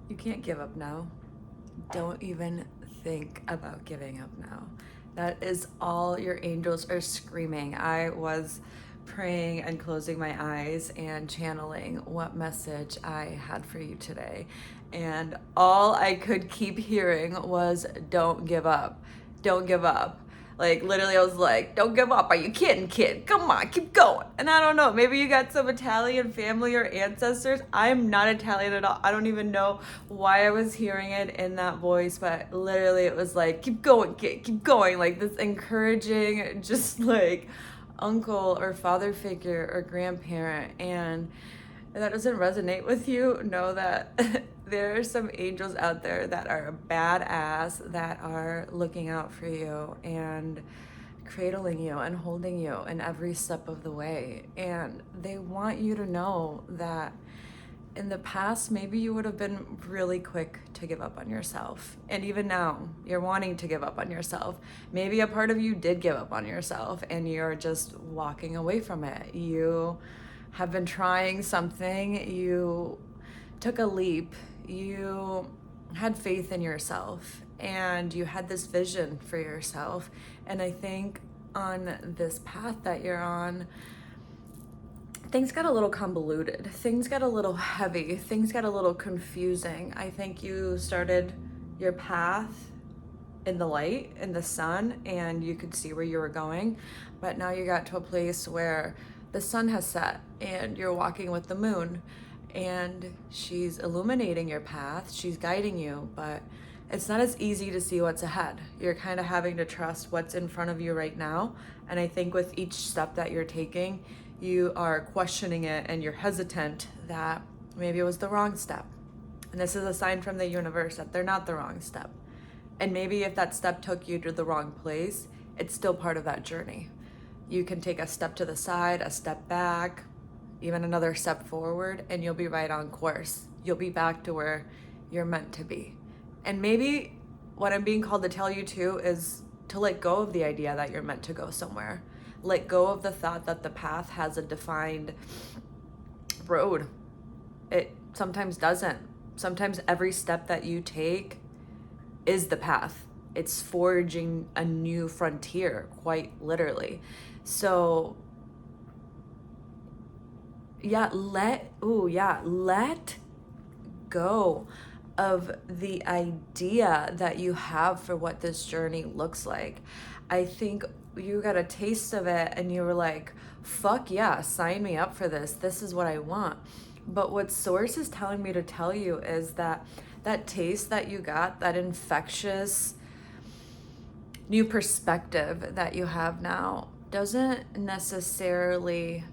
You can't give up now. Don't even think about giving up now. That is all your angels are screaming. I was praying and closing my eyes and channeling what message I had for you today. And all I could keep hearing was, don't give up. Don't give up. Like, literally, I was like, don't give up. Are you kidding, kid? Come on, keep going. And I don't know, maybe you got some Italian family or ancestors. I'm not Italian at all. I don't even know why I was hearing it in that voice, but literally, it was like, keep going, kid, keep going. Like, this encouraging, just like uncle or father figure or grandparent. And if that doesn't resonate with you, know that there are some angels out there that are badass, that are looking out for you and cradling you and holding you in every step of the way. And they want you to know that in the past, maybe you would have been really quick to give up on yourself. And even now, you're wanting to give up on yourself. Maybe a part of you did give up on yourself and you're just walking away from it. You have been trying something, you took a leap, you had faith in yourself, and you had this vision for yourself. And I think on this path that you're on, things got a little convoluted, things got a little heavy, things got a little confusing. I think you started your path in the light, in the sun, and you could see where you were going. But now you got to a place where the sun has set and you're walking with the moon, and she's illuminating your path, she's guiding you, but it's not as easy to see what's ahead. You're kind of having to trust what's in front of you right now. And I think with each step that you're taking, you are questioning it and you're hesitant that maybe it was the wrong step. And this is a sign from the universe that they're not the wrong step. And maybe if that step took you to the wrong place, it's still part of that journey. You can take a step to the side, a step back, even another step forward, and you'll be right on course. You'll be back to where you're meant to be. And maybe what I'm being called to tell you too is to let go of the idea that you're meant to go somewhere. Let go of the thought that the path has a defined road. It sometimes doesn't. Sometimes every step that you take is the path. It's forging a new frontier, quite literally. So let go of the idea that you have for what this journey looks like. I think you got a taste of it and you were like, fuck yeah, sign me up for this. This is what I want. But what Source is telling me to tell you is that that taste that you got, that infectious new perspective that you have now, doesn't necessarily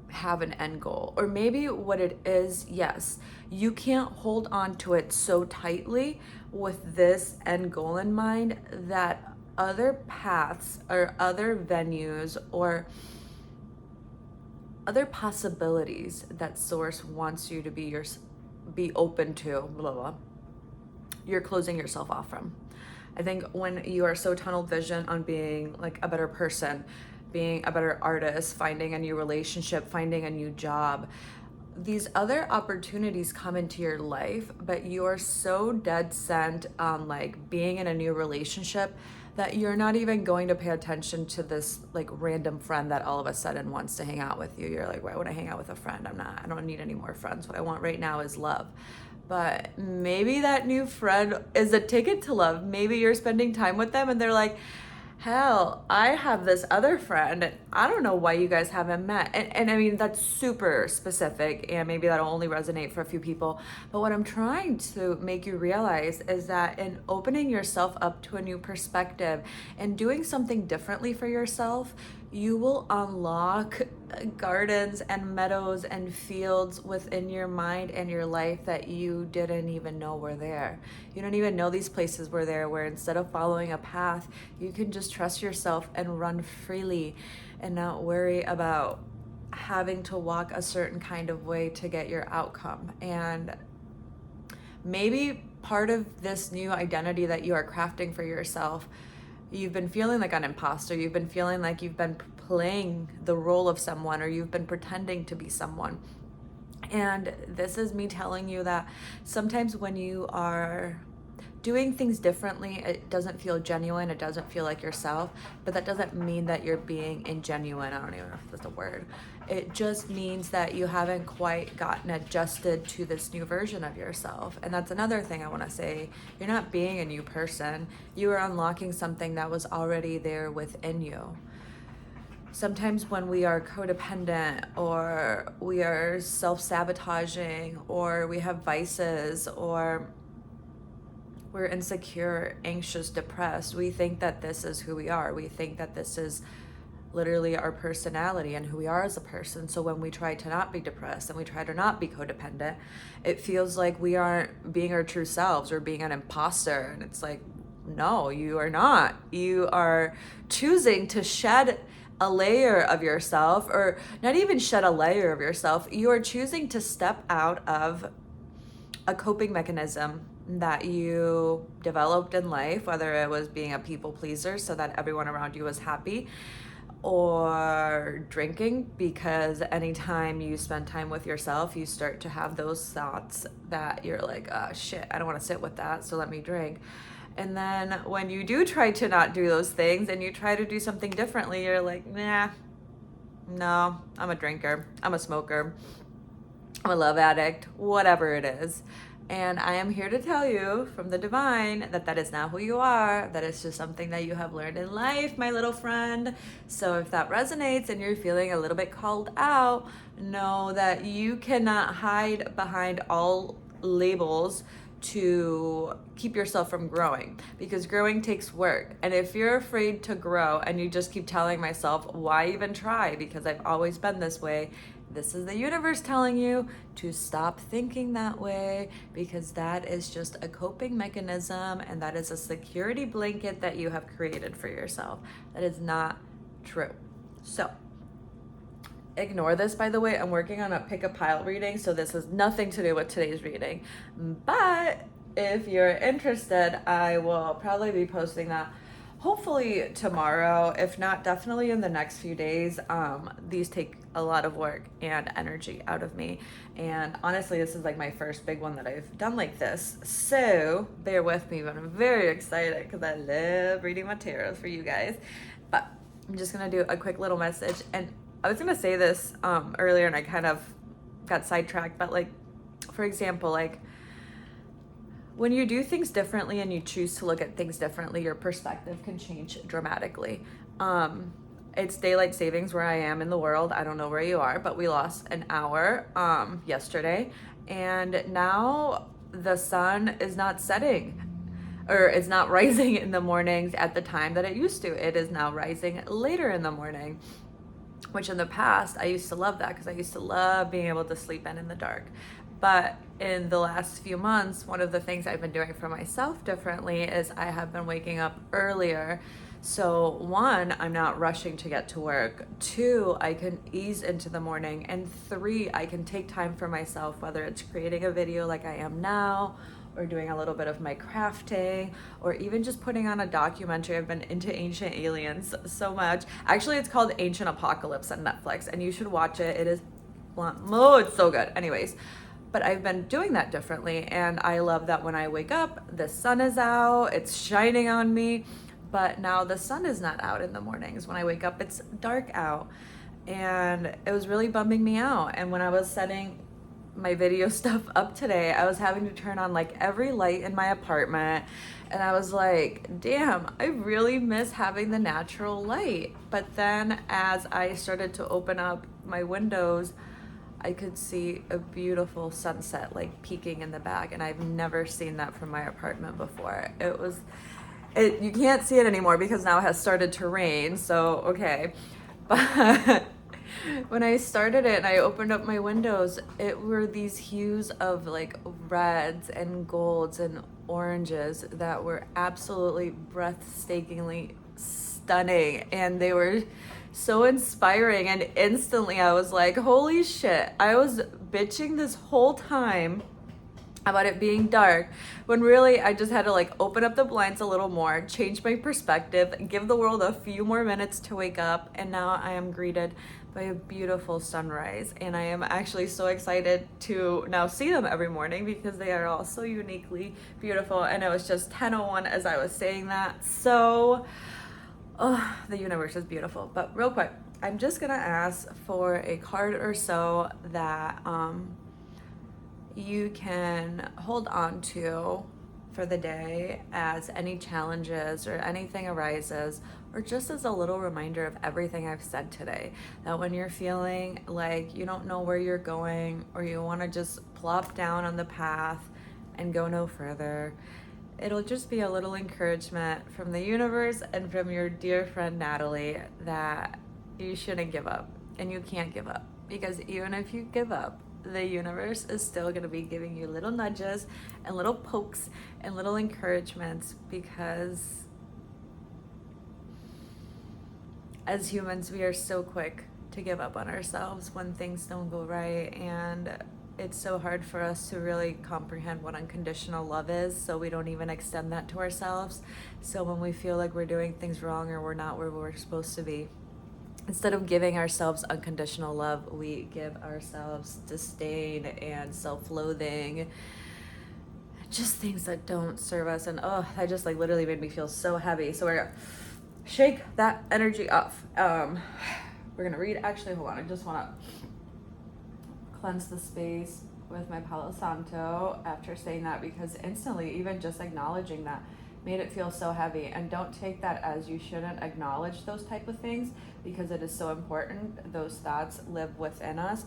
have an end goal. Or maybe what it is, yes, you can't hold on to it so tightly with this end goal in mind that other paths or other venues or other possibilities that Source wants you to be open to, blah, blah, you're closing yourself off from. I think when you are so tunnel vision on being like a better person, being a better artist, finding a new relationship, finding a new job, these other opportunities come into your life, but you're so dead set on like being in a new relationship that you're not even going to pay attention to this like random friend that all of a sudden wants to hang out with you. You're like, why would I hang out with a friend? I don't need any more friends. What I want right now is love. But maybe that new friend is a ticket to love. Maybe you're spending time with them and they're like, hell, I have this other friend. I don't know why you guys haven't met. And I mean, that's super specific and maybe that'll only resonate for a few people. But what I'm trying to make you realize is that in opening yourself up to a new perspective and doing something differently for yourself, you will unlock gardens and meadows and fields within your mind and your life that you didn't even know were there. You don't even know these places were there, where instead of following a path, you can just trust yourself and run freely and not worry about having to walk a certain kind of way to get your outcome. And maybe part of this new identity that you are crafting for yourself, you've been feeling like an imposter, you've been feeling like you've been playing the role of someone, or you've been pretending to be someone. And this is me telling you that sometimes when you are doing things differently, it doesn't feel genuine, it doesn't feel like yourself, but that doesn't mean that you're being ingenuine. I don't even know if that's a word. It just means that you haven't quite gotten adjusted to this new version of yourself. And that's another thing I want to say. You're not being a new person. You are unlocking something that was already there within you. Sometimes when we are codependent, or we are self-sabotaging, or we have vices, or we're insecure, anxious, depressed, we think that this is who we are. We think that this is literally our personality and who we are as a person. So when we try to not be depressed and we try to not be codependent, it feels like we aren't being our true selves or being an imposter. And it's like, no, you are not. You are choosing to shed a layer of yourself, or not even shed a layer of yourself. You are choosing to step out of a coping mechanism that you developed in life, whether it was being a people pleaser so that everyone around you was happy, or drinking, because anytime you spend time with yourself, you start to have those thoughts that you're like, oh shit, I don't want to sit with that, so let me drink. And then when you do try to not do those things and you try to do something differently, you're like, nah, no, I'm a drinker, I'm a smoker, I'm a love addict, whatever it is. And I am here to tell you from the divine that that is not who you are. That is just something that you have learned in life, my little friend. So if that resonates and you're feeling a little bit called out, know that you cannot hide behind all labels to keep yourself from growing, because growing takes work. And if you're afraid to grow and you just keep telling myself, why even try? Because I've always been this way. This is the universe telling you to stop thinking that way, because that is just a coping mechanism and that is a security blanket that you have created for yourself. That is not true. So ignore this, by the way. I'm working on a pick a pile reading, so this has nothing to do with today's reading. But if you're interested, I will probably be posting that hopefully tomorrow. If not, definitely in the next few days. These take a lot of work and energy out of me. And honestly, this is like my first big one that I've done like this. So bear with me, but I'm very excited because I love reading my tarot for you guys. But I'm just going to do a quick little message. And I was going to say this earlier and I kind of got sidetracked. But like, for example, like, when you do things differently and you choose to look at things differently, your perspective can change dramatically. It's daylight savings where I am in the world. I don't know where you are, but we lost an hour yesterday. And now the sun is not setting, or it's not rising in the mornings at the time that it used to. It is now rising later in the morning, which in the past, I used to love that because I used to love being able to sleep in the dark. But in the last few months, one of the things I've been doing for myself differently is I have been waking up earlier. So one, I'm not rushing to get to work. Two, I can ease into the morning. And three, I can take time for myself, whether it's creating a video like I am now, or doing a little bit of my crafting, or even just putting on a documentary. I've been into Ancient Aliens so much. Actually, it's called Ancient Apocalypse on Netflix, and you should watch it. It is, oh, it's so good. Anyways, but I've been doing that differently, and I love that when I wake up, the sun is out, it's shining on me. But now the sun is not out in the mornings. When I wake up, it's dark out, and it was really bumming me out. And when I was setting my video stuff up today, I was having to turn on like every light in my apartment, and I was like, damn, I really miss having the natural light. But then as I started to open up my windows, I could see a beautiful sunset like peeking in the back, and I've never seen that from my apartment before. You can't see it anymore because now it has started to rain, so okay. But when I started it and I opened up my windows, it were these hues of like reds and golds and oranges that were absolutely breathtakingly stunning, and they were so inspiring. And instantly I was like, holy shit, I was bitching this whole time about it being dark, when really I just had to like open up the blinds a little more, change my perspective, give the world a few more minutes to wake up, and now I am greeted by a beautiful sunrise. And I am actually so excited to now see them every morning because they are all so uniquely beautiful. And it was just 10:01 as I was saying that. So, oh, the universe is beautiful. But real quick, I'm just gonna ask for a card or so that you can hold on to for the day as any challenges or anything arises, or just as a little reminder of everything I've said today. That when you're feeling like you don't know where you're going, or you want to just plop down on the path and go no further, it'll just be a little encouragement from the universe and from your dear friend Natalie that you shouldn't give up, and you can't give up, because even if you give up, the universe is still going to be giving you little nudges and little pokes and little encouragements, because as humans, we are so quick to give up on ourselves when things don't go right. And it's so hard for us to really comprehend what unconditional love is, so we don't even extend that to ourselves. So when we feel like we're doing things wrong or we're not where we're supposed to be, instead of giving ourselves unconditional love, we give ourselves disdain and self-loathing, just things that don't serve us. And oh, that just like literally made me feel so heavy. So we're gonna shake that energy off. We're gonna read, actually, hold on, I just wanna cleanse the space with my Palo Santo after saying that, because instantly, even just acknowledging that made it feel so heavy. And don't take that as you shouldn't acknowledge those type of things, because it is so important. Those thoughts live within us,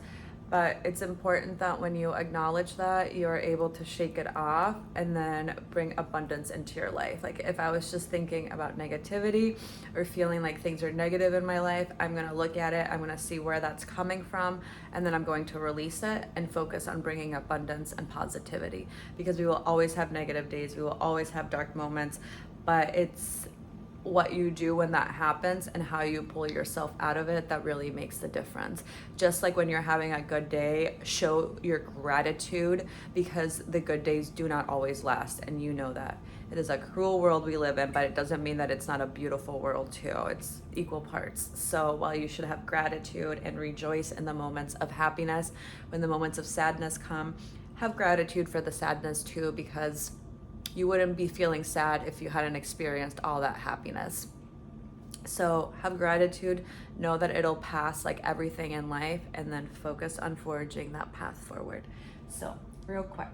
but it's important that when you acknowledge that, you're able to shake it off and then bring abundance into your life. Like if I was just thinking about negativity or feeling like things are negative in my life, I'm going to look at it, I'm going to see where that's coming from, and then I'm going to release it and focus on bringing abundance and positivity, because we will always have negative days, we will always have dark moments, but it's what you do when that happens and how you pull yourself out of it that really makes the difference. Just like when you're having a good day, show your gratitude, because the good days do not always last, and you know that. It is a cruel world we live in, but it doesn't mean that it's not a beautiful world too. It's equal parts. So while you should have gratitude and rejoice in the moments of happiness, when the moments of sadness come, have gratitude for the sadness too, because you wouldn't be feeling sad if you hadn't experienced all that happiness. So have gratitude, know that it'll pass like everything in life, and then focus on forging that path forward. So real quick,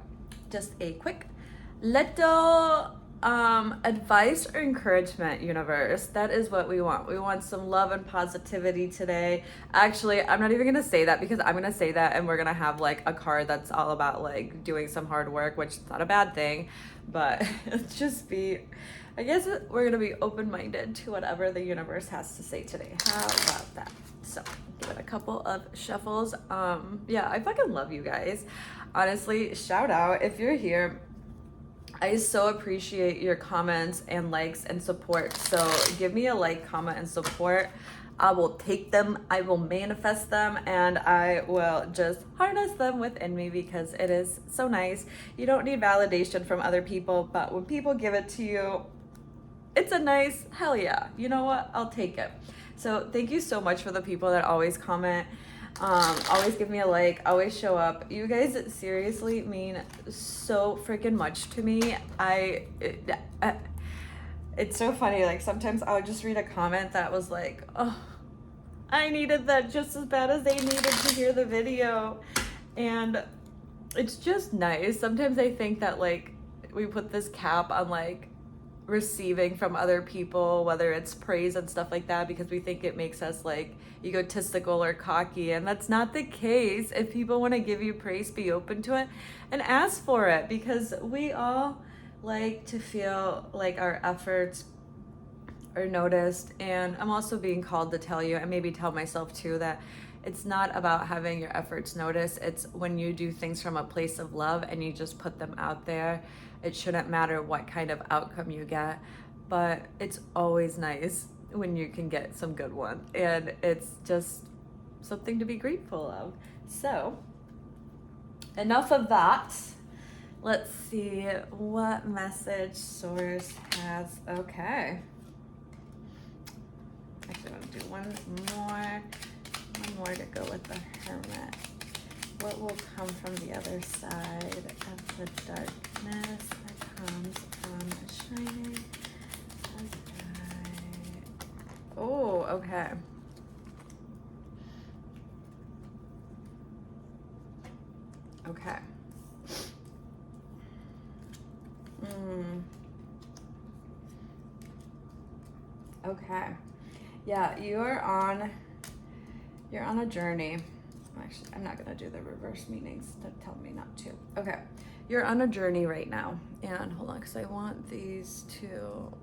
just a quick little advice or encouragement, universe. That is what we want. We want some love and positivity today. Actually, I'm not even gonna say that, because I'm gonna say that and we're gonna have like a card that's all about like doing some hard work, which is not a bad thing, but it's just I guess we're gonna be open-minded to whatever the universe has to say today. How about that? So give it a couple of shuffles. Yeah, I fucking love you guys. Honestly, shout out if you're here. I so appreciate your comments and likes and support. So give me a like, comment, and support. I will take them, I will manifest them, and I will just harness them within me, because it is so nice. You don't need validation from other people, but when people give it to you, it's a nice, hell yeah, you know what, I'll take it. So thank you so much for the people that always comment, always give me a like, always show up. You guys seriously mean so freaking much to me. It's so funny, like sometimes I would just read a comment that was like, oh, I needed that just as bad as they needed to hear the video. And it's just nice. Sometimes I think that like we put this cap on like receiving from other people, whether it's praise and stuff like that, because we think it makes us like egotistical or cocky, and that's not the case. If people want to give you praise, be open to it and ask for it, because we all like to feel like our efforts are noticed. And I'm also being called to tell you, and maybe tell myself too, that it's not about having your efforts noticed. It's when you do things from a place of love and you just put them out there. It shouldn't matter what kind of outcome you get, but it's always nice when you can get some good ones, and it's just something to be grateful of. So enough of that. Let's see what message source has. Okay, actually I'm gonna do one more. one more to go with the Hermit. What will come from the other side of the darkness that comes from shining a light? Oh, okay. Okay. Okay. Yeah, you're on a journey. Actually, I'm not gonna do the reverse meanings that tell me not to. Okay. You're on a journey right now. And hold on, because I want these to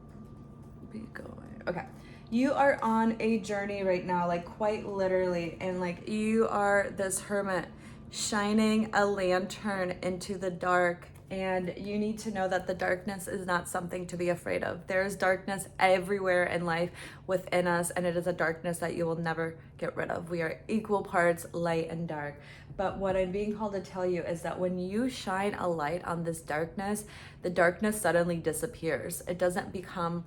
be going. Okay. You are on a journey right now, like quite literally, and like you are this hermit shining a lantern into the dark, and you need to know that the darkness is not something to be afraid of. There is darkness everywhere in life within us, and it is a darkness that you will never get rid of. We are equal parts light and dark. But what I'm being called to tell you is that when you shine a light on this darkness, the darkness suddenly disappears. It doesn't become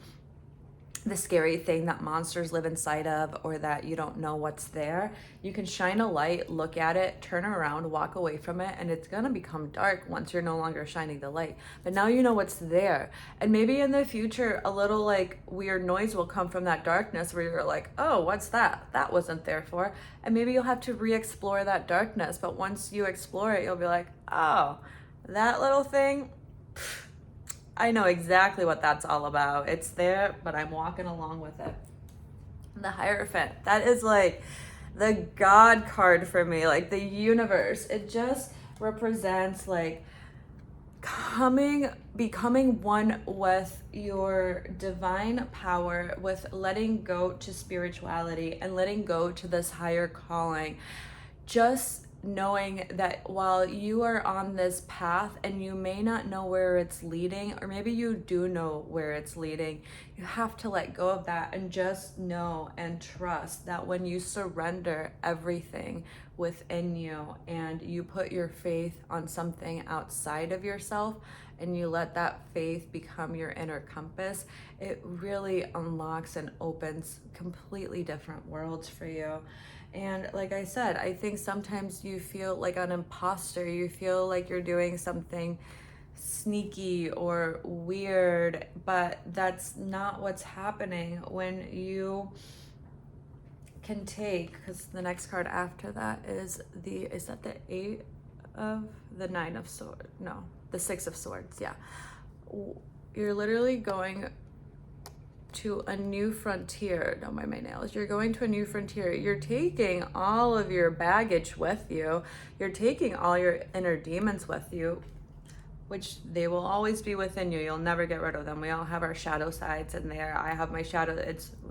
the scary thing that monsters live inside of, or that you don't know what's there. You can shine a light, look at it, turn around, walk away from it, and it's gonna become dark once you're no longer shining the light. But now you know what's there. And maybe in the future, a little like weird noise will come from that darkness where you're like, oh, what's that? That wasn't there for. And maybe you'll have to re-explore that darkness. But once you explore it, you'll be like, oh, that little thing, I know exactly what that's all about. It's there, but I'm walking along with it. The Hierophant, that is like the God card for me, like the universe. It just represents like becoming one with your divine power, with letting go to spirituality and letting go to this higher calling. Just knowing that while you are on this path and you may not know where it's leading, or maybe you do know where it's leading, you have to let go of that and just know and trust that when you surrender everything within you and you put your faith on something outside of yourself and you let that faith become your inner compass, it really unlocks and opens completely different worlds for you. And like I said, I think sometimes you feel like an imposter. You feel like you're doing something sneaky or weird, but that's not what's happening when you can take, because the next card after that is the 9 of swords? No, the 6 of swords, yeah. You're literally going to a new frontier. Don't mind my nails. You're going to a new frontier. You're taking all of your baggage with you. You're taking all your inner demons with you, which they will always be within you. You'll never get rid of them. We all have our shadow sides in there. I have my shadow.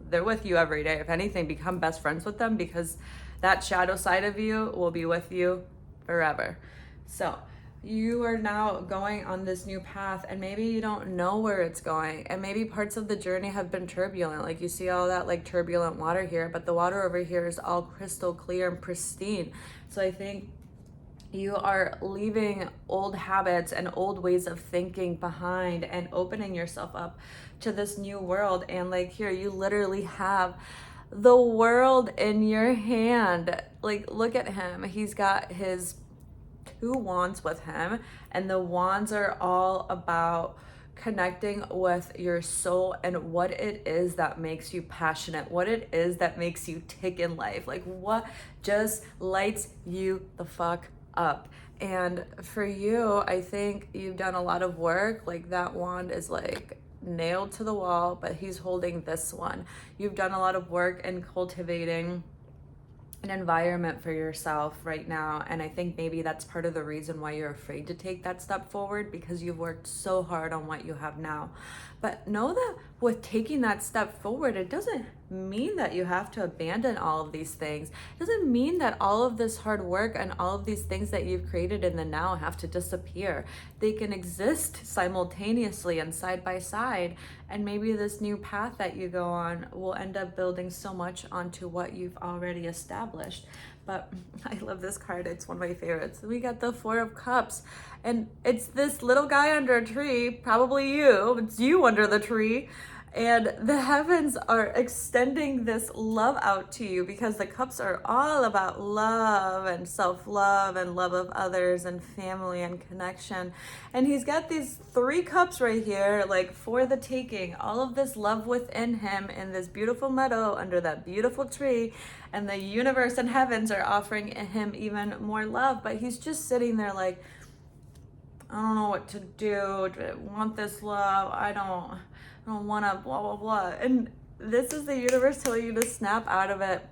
They're with you every day. If anything, become best friends with them, because that shadow side of you will be with you forever. So you are now going on this new path, and maybe you don't know where it's going, and maybe parts of the journey have been turbulent. Like you see all that like turbulent water here, but the water over here is all crystal clear and pristine. So I think you are leaving old habits and old ways of thinking behind and opening yourself up to this new world. And like here, you literally have the world in your hand. Like, look at him. He's got his 2 wands with him, and the wands are all about connecting with your soul and what it is that makes you passionate, what it is that makes you tick in life, like what just lights you the fuck up. And for you, I think you've done a lot of work. Like that wand is like nailed to the wall, but he's holding this one. You've done a lot of work in cultivating an environment for yourself right now, and I think maybe that's part of the reason why you're afraid to take that step forward, because you've worked so hard on what you have now. But know that with taking that step forward, it doesn't mean that you have to abandon all of these things. It doesn't mean that all of this hard work and all of these things that you've created in the now have to disappear. They can exist simultaneously and side by side, and maybe this new path that you go on will end up building so much onto what you've already established. But I love this card. It's one of my favorites. We got the 4 of Cups, and it's this little guy under a tree, probably you. It's you under the tree, And the heavens are extending this love out to you because the cups are all about love and self-love and love of others and family and connection. And he's got these 3 cups right here, like for the taking, all of this love within him in this beautiful meadow under that beautiful tree. And the universe and heavens are offering him even more love. But he's just sitting there like, I don't know what to do. Do I want this love? I don't want to blah, blah, blah. And this is the universe telling you to snap out of it.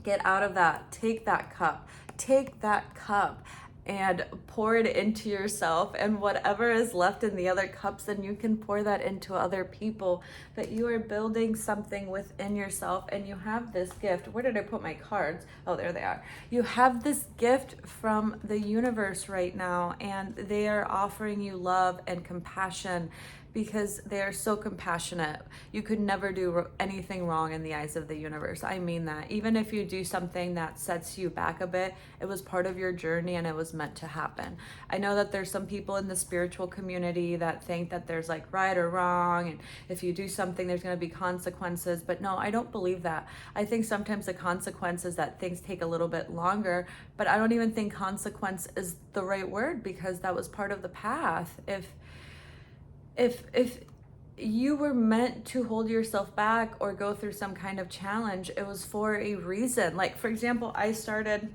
Get out of that. Take that cup. Take that cup and pour it into yourself, and whatever is left in the other cups, then you can pour that into other people. That you are building something within yourself, and you have this gift. Where did I put my cards? Oh, there they are. You have this gift from the universe right now, and they are offering you love and compassion because they are so compassionate. You could never do anything wrong in the eyes of the universe. I mean that. Even if you do something that sets you back a bit, it was part of your journey and it was meant to happen. I know that there's some people in the spiritual community that think that there's like right or wrong, and if you do something, there's going to be consequences. But no, I don't believe that. I think sometimes the consequence is that things take a little bit longer, but I don't even think consequence is the right word because that was part of the path. If you were meant to hold yourself back or go through some kind of challenge, it was for a reason. Like, for example, I started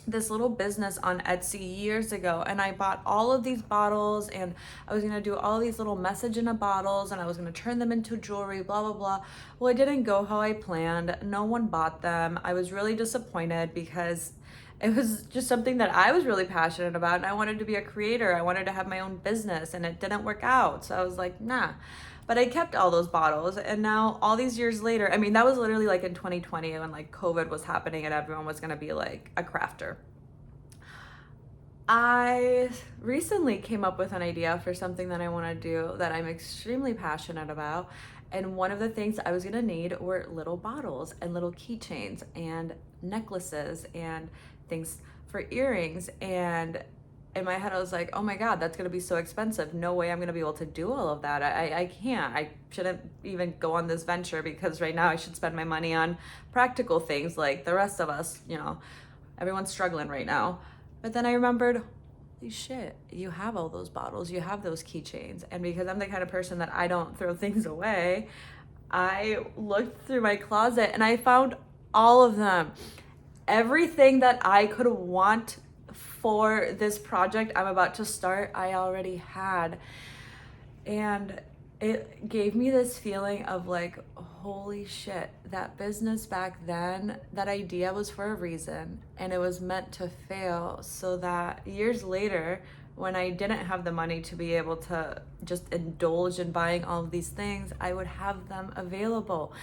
this little business on Etsy years ago, and I bought all of these bottles, and I was going to do all these little message in a bottles, and I was going to turn them into jewelry, blah, blah, blah. Well, it didn't go how I planned. No one bought them. I was really disappointed because it was just something that I was really passionate about, and I wanted to be a creator. I wanted to have my own business, and it didn't work out. So I was like, nah. But I kept all those bottles, and now all these years later, I mean, that was literally like in 2020 when like COVID was happening and everyone was gonna be like a crafter. I recently came up with an idea for something that I want to do that I'm extremely passionate about. And one of the things I was going to need were little bottles and little keychains and necklaces and things for earrings. And in my head, I was like, oh my God, that's going to be so expensive. No way I'm going to be able to do all of that. I can't. I shouldn't even go on this venture because right now I should spend my money on practical things like the rest of us, everyone's struggling right now. But then I remembered, holy shit, you have all those bottles, you have those keychains. And because I'm the kind of person that I don't throw things away, I looked through my closet and I found all of them. Everything that I could want for this project I'm about to start, I already had. And it gave me this feeling of like, holy shit, that business back then, that idea was for a reason and it was meant to fail so that years later, when I didn't have the money to be able to just indulge in buying all of these things, I would have them available.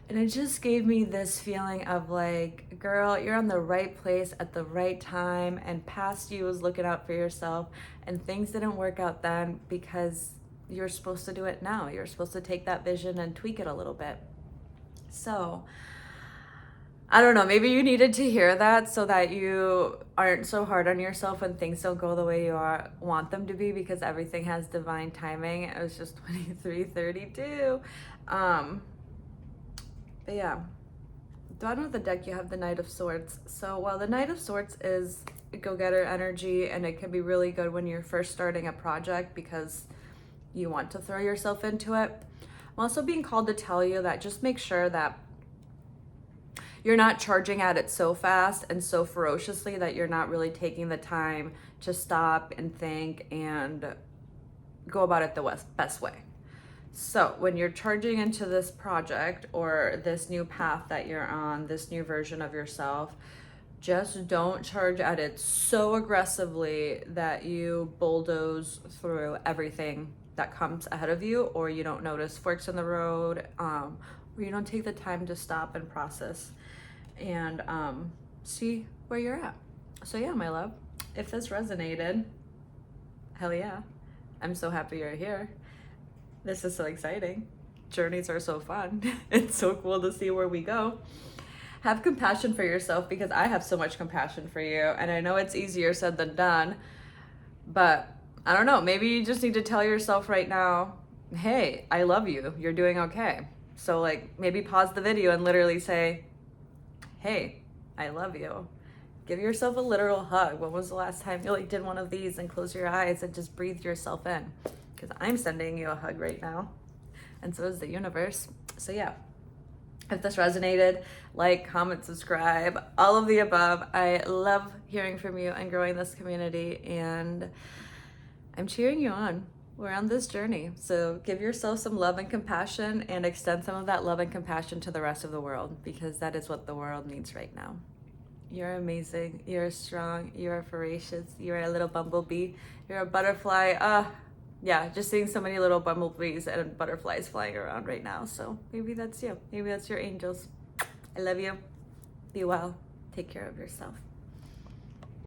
And it just gave me this feeling of like, girl, you're on the right place at the right time, and past you was looking out for yourself, and things didn't work out then because you're supposed to do it now. You're supposed to take that vision and tweak it a little bit. So I don't know, maybe you needed to hear that so that you aren't so hard on yourself when things don't go the way you want them to be, because everything has divine timing. It was just 23:32. But yeah, bottom of the deck, you have the Knight of Swords. So while the Knight of Swords is go-getter energy, and it can be really good when you're first starting a project because you want to throw yourself into it, I'm also being called to tell you that just make sure that you're not charging at it so fast and so ferociously that you're not really taking the time to stop and think and go about it the best way. So when you're charging into this project or this new path that you're on, this new version of yourself, just don't charge at it so aggressively that you bulldoze through everything that comes ahead of you, or you don't notice forks in the road, or you don't take the time to stop and process and see where you're at. So yeah, my love, if this resonated, hell yeah, I'm so happy you're here. This is so exciting. Journeys are so fun. It's so cool to see where we go. Have compassion for yourself, because I have so much compassion for you. And I know it's easier said than done, but I don't know, maybe you just need to tell yourself right now, hey, I love you. You're doing okay. So, like, maybe pause the video and literally say, hey, I love you. Give yourself a literal hug. When was the last time you like did one of these and close your eyes and just breathed yourself in? Because I'm sending you a hug right now. And so is the universe. So yeah, if this resonated, like, comment, subscribe, all of the above. I love hearing from you and growing this community, and I'm cheering you on. We're on this journey. So give yourself some love and compassion and extend some of that love and compassion to the rest of the world, because that is what the world needs right now. You're amazing. You're strong. You're voracious. You're a little bumblebee. You're a butterfly. Yeah, just seeing so many little bumblebees and butterflies flying around right now. So maybe that's you. Maybe that's your angels. I love you. Be well. Take care of yourself.